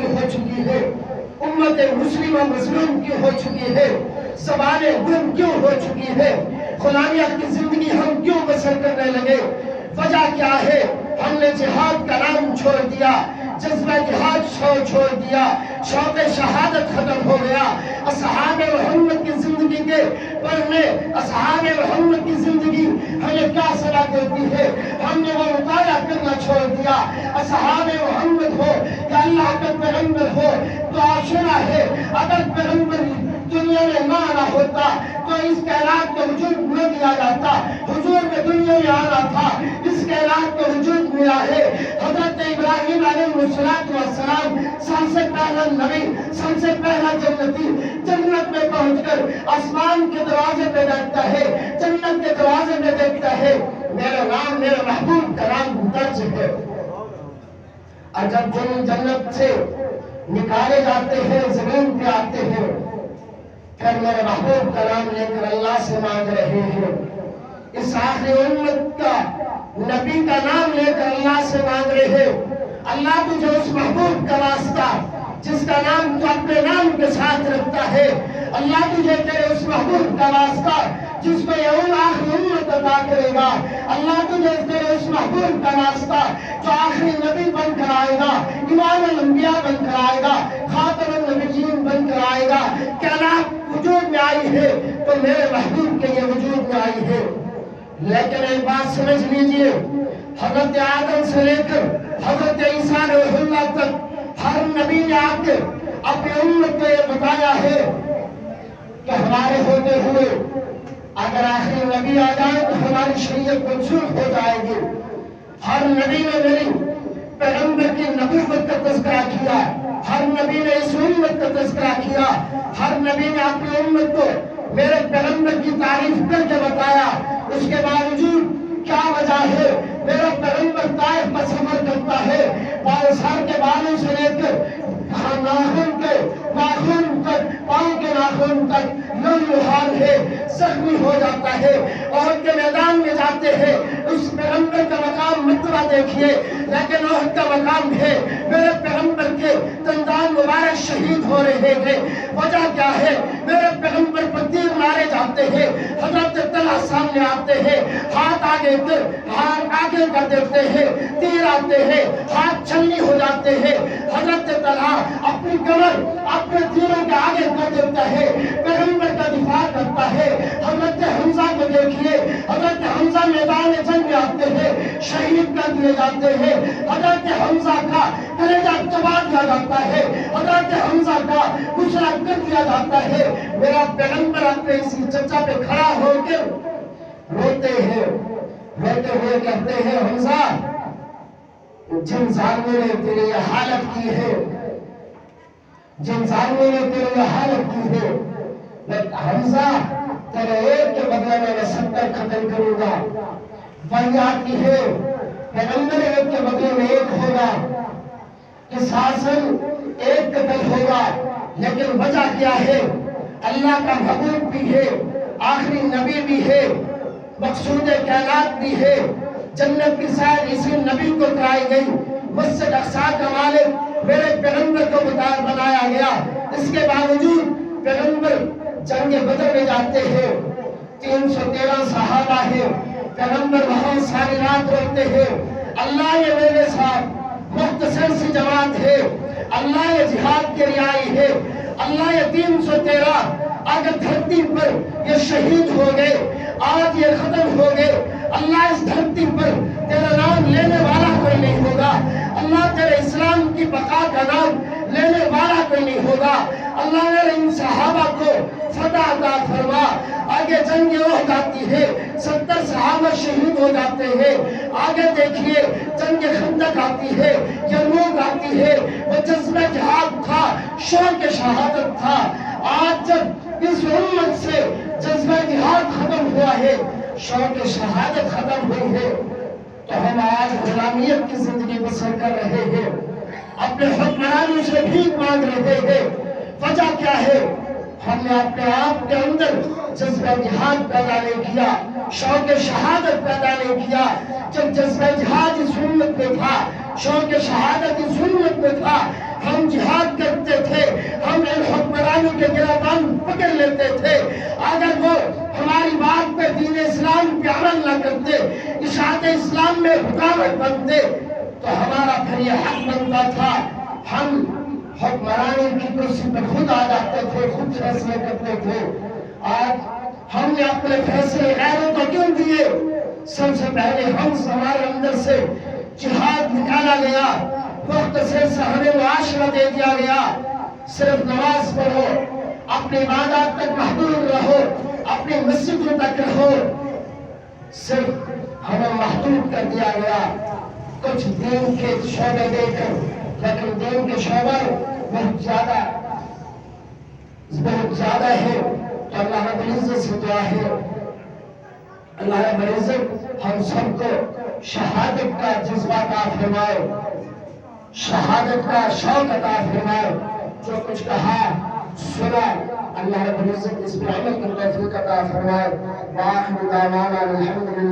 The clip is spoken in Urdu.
کیوں ہو چکی ہے؟ امت مسلمہ مظلوم کیوں ہو چکی ہے؟ زبانیں گم کیوں ہو چکی ہے؟ غلامیت کی زندگی ہم کیوں بسر کرنے لگے؟ وجہ کیا ہے؟ ہم نے جہاد کا نام چھوڑ دیا، جذبہ جہاد چھوڑ دیا، شوق شہادت ختم ہو گیا۔ اصحاب محمد کی زندگی کے پڑھنے، اصحاب محمد کی زندگی ہمیں کیا صلاح دیتی ہے؟ ہم نے وہ مطالعہ کرنا چھوڑ دیا۔ اصحاب محمد ہو یا اللہ کا پیغمبر ہو تو آشنا ہے، اگر پیغمبر دنیا میں نہ آنا ہوتا تو اس کائنات کو وجود نہ دیا جاتا۔ حضور میں دنیا میں آنا تھا، اس کائنات کو وجود ملا ہے۔ حضرت ابراہیم علیہ السلام سب سے پہلا نبی، سب سے پہلا جنتی، جنت میں پہنچ کر آسمان کے دروازے پہ دیکھتا ہے، جنت کے دروازے پہ دیکھتا ہے میرا نام، میرے محبوب کا نام درج ہے۔ اور جب جنت سے نکالے جاتے ہیں، زمین پہ آتے ہیں، پھر میرے محبوب کا نام لے کر اللہ سے مانگ رہے ہیں۔ اس آخری امت کا نبی کا نام لے کر اللہ سے مانگ رہے ہیں۔ اللہ تجھے اس محبوب کا واسطہ جس کا نام تو اپنے نام کے ساتھ رکھتا ہے، اللہ تجھے تیرے اس محبوب کا واسطہ جس کو یہ آخری امت عطا کرے گا، اللہ تجھے تیرے اس محبوب کا واسطہ جو آخری نبی بن کر آئے گا، امام الانبیاء بن کر آئے گا، خاتم النبیین بن کر آئے گا، کائنات وجود میں آئی ہے تو میرے محبوب کے یہ وجود میں آئی ہے۔ لیکن ایک بات سمجھ لیجئے، حضرت آدم سے لے کر حضرت عیسیٰ علیہ اللہ تک ہر نبی نے آ کے اپنی امت کو یہ بتایا ہے کہ ہمارے ہوتے ہوئے اگر آخری نبی آ جائے تو ہماری شریعت منسوخ ہو جائے گی۔ ہر نبی نے میری پیغمبر کی نبوت کا تذکرہ کیا، ہر نبی نے اس امت کا تذکرہ کیا، ہر نبی نے اپنی امت کو میرے پیغمبر کی تعریف کر کے بتایا۔ اس کے باوجود کیا وجہ ہے؟ میرا پیغمبر طائف پر سفر کرتا ہے، سر کے بالوں سے لے کر ناخن تک، پاؤں کے ناخن تک لہو ہے، زخمی ہو جاتا ہے، عہد کے میدان میں جاتے ہیں۔ اس پیغمبر کا مقام مرتبہ دیکھیے، لیکن عہد کا مقام ہے میرے پیغمبر کے دندان مبارک شہید ہو رہے ہیں۔ وجہ کیا ہے؟ میرے پیغمبر پر تیر مارے جاتے ہیں، حضرت طلحہ سامنے آتے ہیں، ہاتھ آگے کر دیتے ہیں، تیر آتے ہیں، ہاتھ چھلنی ہو جاتے ہیں، حضرت طلحہ اپنی کمر اپنے تیروں کے آگے کر دیتا ہے، پیغمبر کا دفاع کرتا ہے۔ حضرت حمزہ کو دیکھیے، حضرت حمزہ میدان جنگ میں آتے ہیں، شہید کر دیے جاتے ہیں، حضرت حمزہ کا کلیجہ چبا دیا جاتا ہے، حضرت حمزہ کا کچلا کر دیا جاتا ہے۔ میرا پیغمبر اپنے اسی چچا پہ کھڑا ہو کے روتے ہیں، روتے ہوئے کہتے ہیں حمزہ جن ظالموں نے تیری یہ حالت کی ہے، جن ظالموں نے تیری یہ حالت کی ہے، حمزہ تیرے ایک کے بدلے میں 70 قتل کروں گا۔ وہی آتی ہے پیغمبر ایک کے بدلے میں ایک ہوگا، قصاصاً ایک قتل ہوگا، لیکن وجہ کیا ہے؟ اللہ کا محبوب بھی ہے، آخری نبی بھی ہے، مقصود کائنات بھی ہے، جنت کی سیر اسی نبی کو کرائی گئی، مسجد اقصی کا مالک میرے پیغمبر کو بنایا گیا۔ اس کے باوجود پیغمبر جنگ بدر میں جاتے ہیں، 313 صحابہ ہیں، پیغمبر وہاں ساری رات روتے ہیں، اللہ یہ میرے ساتھ مختصر سی جماعت ہے، اللہ یہ جہاد کے لیے آئی ہے، اللہ یہ 313 اگر دھرتی پر یہ شہید ہو گئے، آج یہ ختم ہو گئے، اللہ اس دھرتی پر تیرا نام لینے والا کوئی نہیں ہوگا، اللہ تیرے اسلام کی بقا کا نام لینے والا کوئی نہیں ہوگا، اللہ نے ان صحابہ کو فتح عطا فرما۔ آگے جنگ احد آتی ہے، 70 صحابہ شہید ہو جاتے ہیں۔ آگے دیکھیے جنگ خندق آتی ہے، یرموک آتی ہے، وہ جذبہ جہاد تھا، شوق شہادت تھا۔ آج جب اس امت سے جذبہ جہاد ختم ہوا ہے، شوق شہادت ختم ہوئی ہے، تو ہم آج غلامیت کی زندگی بسر کر رہے ہیں، اپنے حکمرانوں سے بھیک مانگ رہے ہیں۔ وجہ کیا ہے؟ ہم نے اپنے آپ کے اندر جذبہ جہاد پیدا نہیں کیا، شوق شہادت پیدا نہیں کیا۔ جب جذبہ جہاد اس امت میں تھا، شوق شہادت اس امت میں تھا، ہم جہاد کرتے تھے، ہم ان حکمرانوں کے گربان پکڑ لیتے تھے، اگر وہ ہماری بات پہ دین اسلام پہ عمل نہ کرتے، اشاعت اسلام میں رکاوٹ بنتے، تو ہمارا پھر یہ حق بنتا تھا ہم حکمرانی کی کرسی پر خود آ جاتے تھے، خود فیصلے کرتے تھے۔ آج ہم نے اپنے فیصلے غیروں کو کیوں دیے؟ سب سے پہلے ہمارے اندر سے جہاد نکالا گیا، مختصر سے ہمیں معاشرہ دے دیا گیا، صرف نماز پڑھو، اپنی عبادات تک محدود رہو، اپنی مسجدوں تک رہو، صرف ہمیں محدود کر دیا گیا کچھ دین کے شعبے دے کر، لیکن دین کے شعبہ بہت زیادہ ہے۔ تو اللہ رب العزت سے دعا ہے، اللہ رب العزت ہم سب کو شہادت کا جذبہ عطا فرمائے، شہادت کا شوق عطا فرمائے۔ جو کچھ کہا سنا اللہ رب العزت اس پر عمل کرنے کی توفیق عطا فرمائے۔ وآخر دعوانا الحمدللہ۔